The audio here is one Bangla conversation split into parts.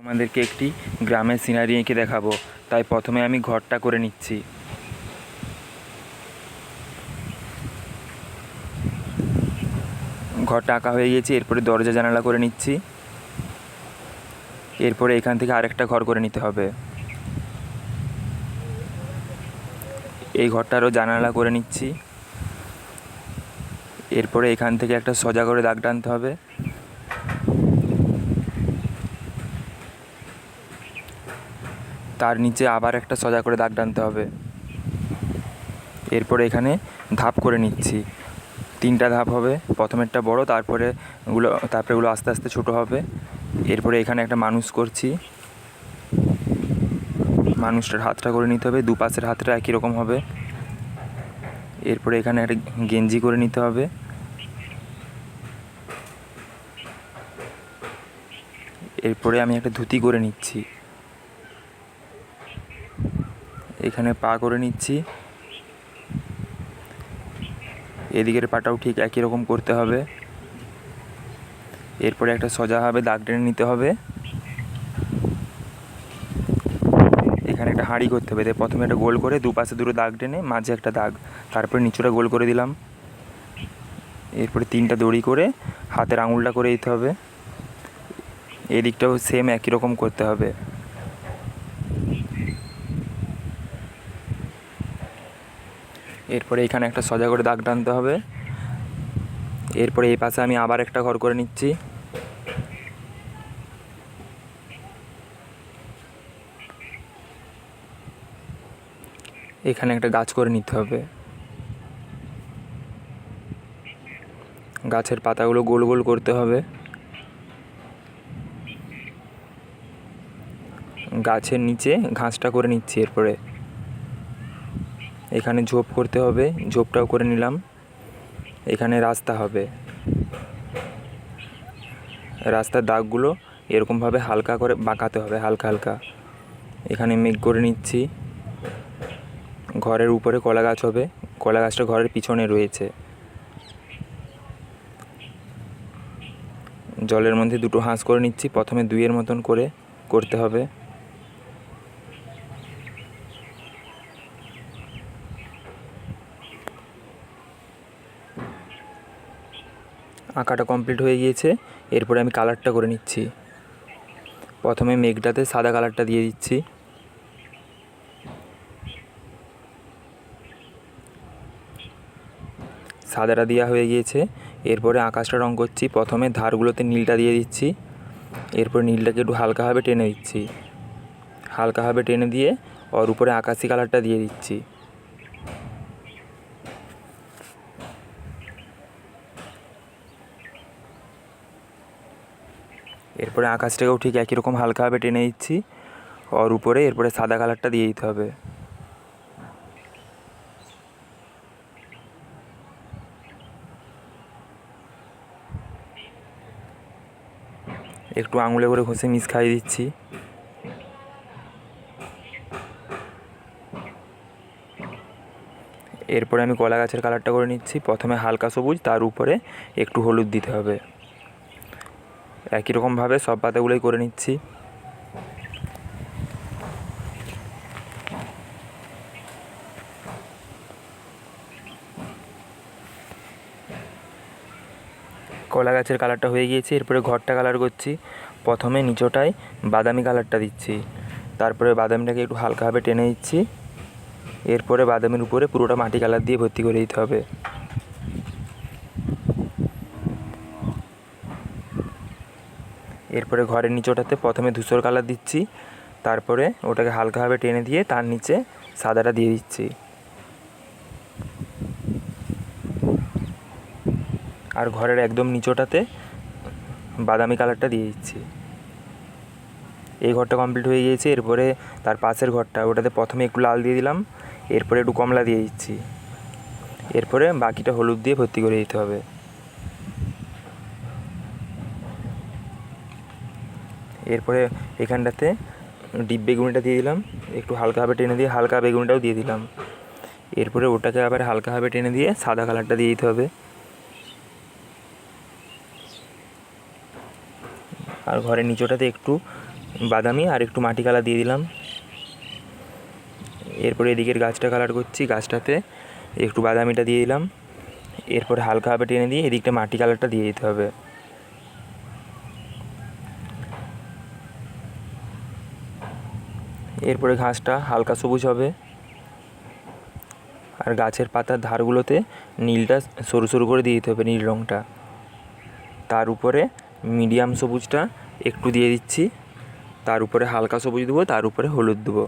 আমাদেরকে একটি গ্রামের সিনারি এঁকে দেখাবো, তাই প্রথমে আমি ঘরটা করে নিচ্ছি। ঘরটা আঁকা হয়ে গিয়েছে, এরপরে দরজা জানালা করে নিচ্ছি। এরপরে এখান থেকে আরেকটা ঘর করে নিতে হবে। এই ঘরটারও জানালা করে নিচ্ছি। এরপরে এখান থেকে একটা সোজা করে দাগ টানতে হবে। তার নিচে আবার একটা সোজা করে দাগ টানতে হবে। এরপরে এখানে ধাপ করে নিচ্ছি। 3টা ধাপ হবে, প্রথমেরটা বড়, তারপরে এগুলো আস্তে আস্তে ছোট হবে। এরপরে এখানে একটা মানুষ করছি। মানুষটার হাতটা করে নিতে হবে, দুপাশের হাতটা একই রকম হবে। এরপরে এখানে একটা গেঞ্জি করে নিতে হবে। এরপরে আমি একটা ধুতি করে নিচ্ছি। এখানে পা করে নিচ্ছি। এদিকের পাটাও ঠিক একই রকম করতে হবে। এরপরে একটা সোজাভাবে দাগ টেনে নিতে হবে। এখানে একটা হাঁড়ি করতে হবে। প্রথমে একটা গোল করে দুপাশে দুটো দাগ টেনে মাঝে একটা দাগ, তারপরে নিচুটা গোল করে দিলাম। এরপরে 3টা দড়ি করে হাতের আঙুলটা করে দিতে হবে। এদিকটাও সেম একই রকম করতে হবে। এরপরে এখানে একটা সোজা করে দাগ টানতে হবে। এরপরে এই পাশে আমি আবার একটা ঘর করে নিচ্ছি। এখানে একটা গাছ করে নিতে হবে। গাছের পাতাগুলো গোল গোল করতে হবে। গাছের নিচে ঘাসটা করে নিচ্ছি। এরপরে এখানে ঝোপ করতে হবে, ঝোপটাও করে নিলাম। এখানে রাস্তা হবে। রাস্তার দাগগুলো এরকমভাবে হালকা করে বাঁকাতে হবে, হালকা হালকা। এখানে মেঘ করে নিচ্ছি। ঘরের উপরে কলা গাছ হবে, কলা গাছটা ঘরের পিছনে রয়েছে। জলের মধ্যে দুটো হাঁস করে নিচ্ছি। প্রথমে 2-এর মতন করে করতে হবে। আঁকাটা কমপ্লিট হয়ে গিয়েছে। এরপরে আমি কালারটা করে নিচ্ছি। প্রথমে মেঘটাতে সাদা কালারটা দিয়ে দিচ্ছি। সাদাটা দেওয়া হয়ে গিয়েছে। এরপরে আকাশটা রং করছি। প্রথমে ধারগুলোতে নীলটা দিয়ে দিচ্ছি। এরপর নীলটাকে একটু হালকাভাবে টেনে দিচ্ছি। হালকাভাবে টেনে দিয়ে ওর উপরে আকাশি কালারটা দিয়ে দিচ্ছি। এরপরে আকাশটাকেও ঠিক একই রকম হালকাভাবে টেনে দিচ্ছি ওর উপরে। এরপরে সাদা কালারটা দিয়ে দিতে হবে। একটু আঙুলে করে ঘষে মিশ খাইয়ে দিচ্ছি। এরপরে আমি কলা গাছের কালারটা করে নিচ্ছি। প্রথমে হালকা সবুজ, তার উপরে একটু হলুদ দিতে হবে। একই রকমভাবে সব পাতাগুলোই করে নিচ্ছি। কলা গাছের কালারটা হয়ে গিয়েছে। এরপরে ঘরটা কালার করছি। প্রথমে নিচটায় বাদামি কালারটা দিচ্ছি, তারপরে বাদামিটাকে একটু হালকাভাবে টেনে দিচ্ছি। এরপরে বাদামের উপরে পুরোটা মাটি কালার দিয়ে ভর্তি করে দিতে হবে। এরপরে ঘরের নিচটাতে প্রথমে ধূসর কালার দিচ্ছি, তারপরে ওটাকে হালকাভাবে টেনে দিয়ে তার নিচে সাদাটা দিয়ে দিচ্ছি। আর ঘরের একদম নিচটাতে বাদামি কালারটা দিয়ে দিচ্ছি। এই ঘরটা কমপ্লিট হয়ে গিয়েছে। এরপরে তার পাশের ঘরটা, ওটাতে প্রথমে একটু লাল দিয়ে দিলাম, এরপরে একটু কমলা দিয়ে দিচ্ছি। এরপরে বাকিটা হলুদ দিয়ে ভর্তি করে দিতে হবে। এরপরে এখানটাতে ডিপ বেগুনিটা দিয়ে দিলাম, একটু হালকাভাবে টেনে দিয়ে হালকা বেগুনিটাও দিয়ে দিলাম। এরপরে ওটাকে আবার হালকাভাবে টেনে দিয়ে সাদা কালারটা দিয়ে দিতে হবে। আর ঘরের নিচটাতে একটু বাদামি আর একটু মাটি কালার দিয়ে দিলাম। এরপরে এদিকের গাছটা কালার করছি, গাছটাতে একটু বাদামিটা দিয়ে দিলাম। এরপরে হালকাভাবে টেনে দিয়ে এদিকটা মাটি কালারটা দিয়ে দিতে হবে। এরপরে ঘাসটা হালকা সবুজ হবে, আর গাছের পাতার ধারগুলোতে নীলটা সরু সরু করে দিয়ে দিতে হবে, নীল রঙটা। তার উপরে মিডিয়াম সবুজটা একটু দিয়ে দিচ্ছি, তার উপরে হালকা সবুজ দেবো, তার উপরে হলুদ দেবো।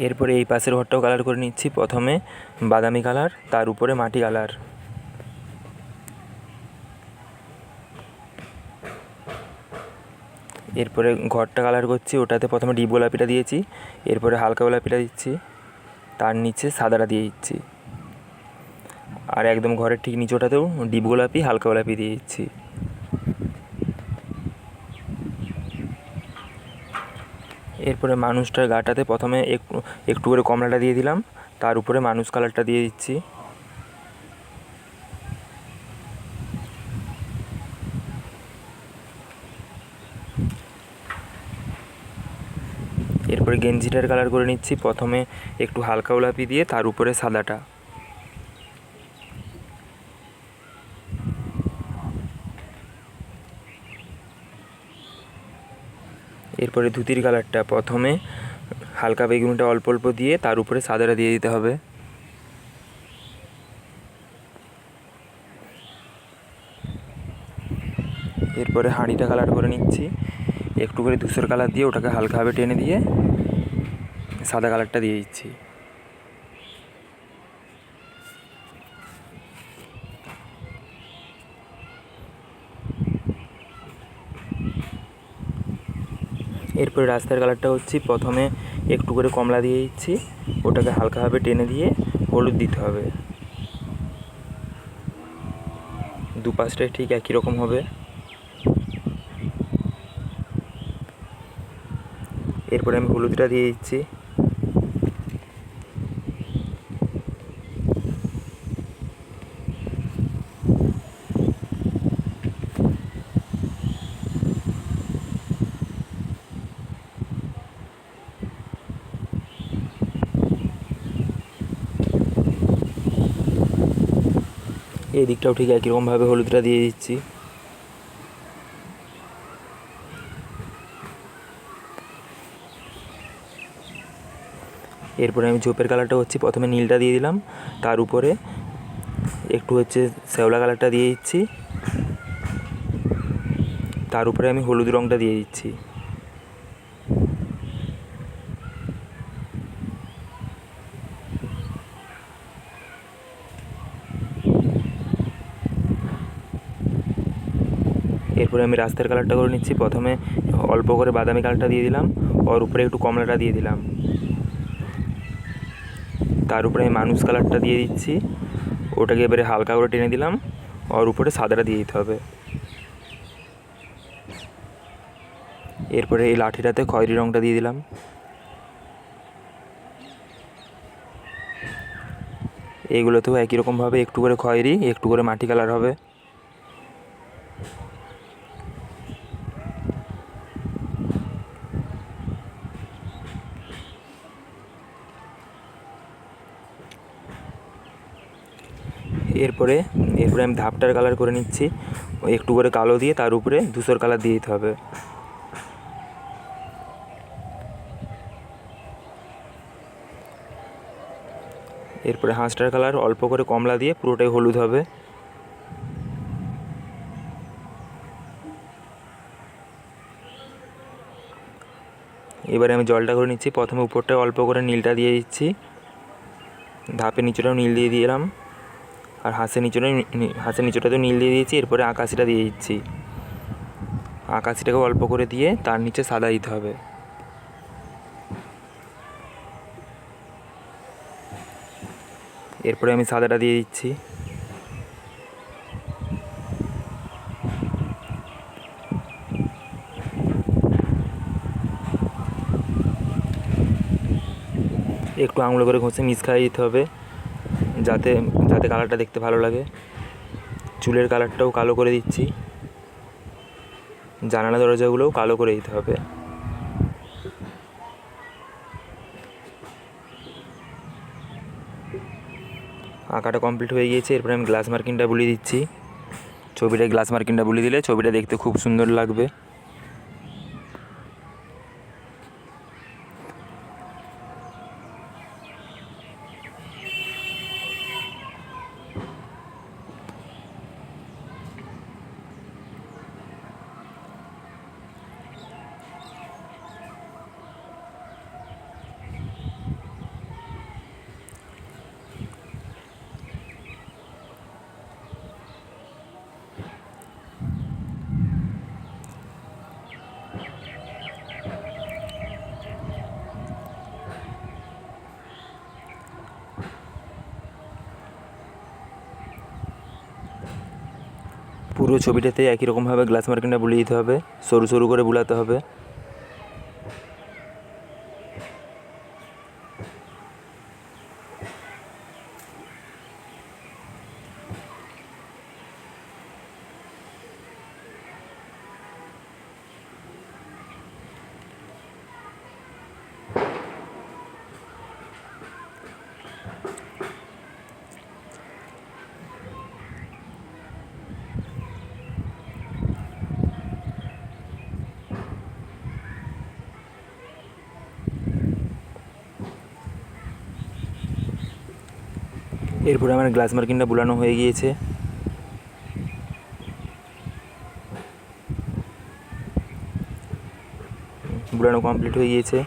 এরপরে এই পাশের ঘরটাও কালার করে নিচ্ছি, প্রথমে বাদামি কালার, তার উপরে মাটি কালার। এরপরে ঘরটা কালার করছি, ওটাতে প্রথমে ডিপ গোলাপিটা দিয়েছি, এরপরে হালকা গোলাপিটা দিচ্ছি, তার নিচে সাদাটা দিয়ে দিচ্ছি, আর একদম ঘরের ঠিক নিচটাতেও ডিপ গোলাপি হালকা গোলাপি দিয়ে দিচ্ছি। এরপরে মানুষটার গাটাতে প্রথমে একটু করে কমলাটা দিয়ে দিলাম, তার উপরে মানুষ কালারটা দিয়ে দিচ্ছি। এরপরে গেঞ্জিটার কালার করে নিচ্ছি, প্রথমে একটু হালকা গোলাপি দিয়ে তার উপরে সাদাটা। এরপরে ধুতির কালারটা প্রথমে হালকা বেগুনিটা অল্প অল্প দিয়ে তার উপরে সাদাটা দিয়ে দিতে হবে। এরপরে হাঁড়িটা কালার করে নিচ্ছি, একটু করে ধূসর কালার দিয়ে ওটাকে হালকাভাবে টেনে দিয়ে সাদা কালারটা দিয়ে দিচ্ছি। এরপরে রাস্তার কালারটা হচ্ছে প্রথমে একটু করে কমলা দিয়ে দিচ্ছি, ওটাকে হালকাভাবে টেনে দিয়ে হলুদ দিতে হবে। দুপাশটাই ঠিক একই রকম হবে। এরপরে আমি হলুদটা দিয়ে দিচ্ছি। এই দিকটাও ঠিক একই রকমভাবে হলুদটা দিয়ে দিচ্ছি। এরপরে আমি ঝোপের কালারটা হচ্ছে প্রথমে নীলটা দিয়ে দিলাম, তার উপরে একটু হচ্ছে শ্যাওলা কালারটা দিয়ে দিচ্ছি, তার উপরে আমি হলুদ রঙটা দিয়ে দিচ্ছি। এরপরে আমি রাস্তার কালারটা করে নিচ্ছি, প্রথমে অল্প করে বাদামি কালারটা দিয়ে দিলাম, ওর উপরে একটু কমলাটা দিয়ে দিলাম, তার উপরে আমি মানুষ কালারটা দিয়ে দিচ্ছি, ওটাকে এবারে হালকা করে টেনে দিলাম, ওর উপরে সাদাটা দিয়ে দিতে হবে। এরপরে এই লাঠিটাতে খয়েরি রঙটা দিয়ে দিলাম। এইগুলোতেও একই রকমভাবে একটু করে খয়েরি একটু করে মাটি কালার হবে। এরপরে আমি ধাপটার কালার করে নিচ্ছি, একটু করে কালো দিয়ে তার উপরে ধূসর কালার দিয়ে দিতে হবে। এরপরে হাঁসটার কালার অল্প করে কমলা দিয়ে পুরোটাই হলুদ হবে। এবারে আমি জলটা করে নিচ্ছি, প্রথমে উপরটায় অল্প করে নীলটা দিয়ে দিচ্ছি, ধাপের নিচেটাও নীল দিয়ে দিলাম, আর হাঁসের নিচটাতেও নীল দিয়ে দিয়েছি। এরপরে আকাশিটা দিয়ে দিচ্ছি, আকাশিটাকে অল্প করে দিয়ে তার নিচে সাদা দিতে হবে। এরপরে আমি সাদাটা দিয়ে দিচ্ছি। একটু আঙুলে করে ঘষে মিস খাইয়ে দিতে হবে, যাতে যাতে কালারটা দেখতে ভালো লাগে। চুলের কালারটাও কালো করে দিচ্ছি, জানালা দরজাগুলোও কালো করে দিতে হবে। আঁকাটা কমপ্লিট হয়ে গিয়েছে। এরপরে আমি গ্লাস মার্কিংটা বুলিয়ে দিচ্ছি। ছবিটায় গ্লাস মার্কিংটা বুলিয়ে দিলে ছবিটা দেখতে খুব সুন্দর লাগবে। পুরো ছবিটাতে একই রকমভাবে গ্লাস মার্কিংটা বুলিয়ে দিতে হবে, সরু সরু করে বুলাতে হবে। এরপরে আমার গ্লাস মার্কিংটা বুলানো হয়ে গিয়েছে। বুলানো কমপ্লিট হয়ে গিয়েছে।